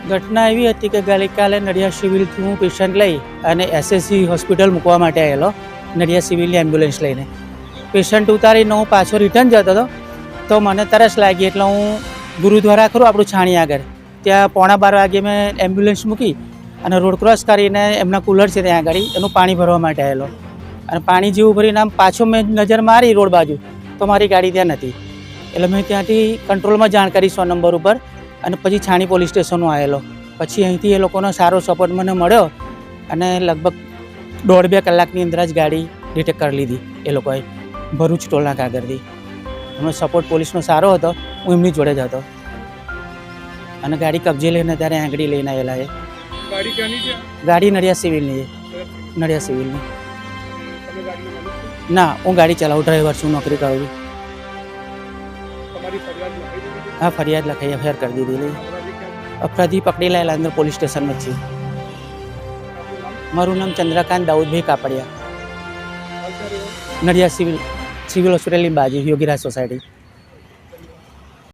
ઘટના એવી હતી કે ગઈકાલે નડિયાદ સિવિલથી હું પેશન્ટ લઈ અને એસએસસી હોસ્પિટલ મૂકવા માટે આવેલો, નડિયાદ સિવિલની એમ્બ્યુલન્સ લઈને. પેશન્ટ ઉતારીને હું પાછો રિટર્ન જતો હતો તો મને તરસ લાગી, એટલે હું ગુરુદ્વારા ખરું આપણું છાણી આગળ, ત્યાં 11:15 વાગે મેં એમ્બ્યુલન્સ મૂકી અને રોડ ક્રોસ કરીને એમના કુલર છે ત્યાં આગળ એનું પાણી ભરવા માટે આવેલો. અને પાણી જેવું ભરીને આમ પાછો મેં નજર મારી રોડ બાજુ તો મારી ગાડી ત્યાં નથી. એટલે મેં ત્યાંથી કંટ્રોલમાં જાણ કરી 100 નંબર ઉપર અને પછી છાણી પોલીસ સ્ટેશનનો આવેલો. પછી અહીંથી એ લોકોનો સારો સપોર્ટ મને મળ્યો અને લગભગ 1.5-2 કલાકની અંદર જ ગાડી ડિટેક્ટ કરી લીધી એ લોકોએ ભરૂચ ટોલના આગળથી. એમનો સપોર્ટ પોલીસનો સારો હતો, હું એમની જોડે જ હતો અને ગાડી કબજે લઈને ત્યારે આંગળી લઈને આવેલા. એ ગાડી નડિયાદ સિવિલની છે, નડિયાદ સિવિલની. ના, હું ગાડી ચલાવું, ડ્રાઈવર છું, નોકરી કરું છું. હા, ફરિયાદ લખાઈ, FIR કરી દીધી. અપરાધી પકડી લાયેલા અંદર પોલીસ સ્ટેશનમાં જ છે. મારું નામ ચંદ્રકાંત દાઉદભાઈ કાપડિયા, નડિયાદ સિવિલ હોસ્પિટલની બાજુ યોગીરાજ સોસાયટી.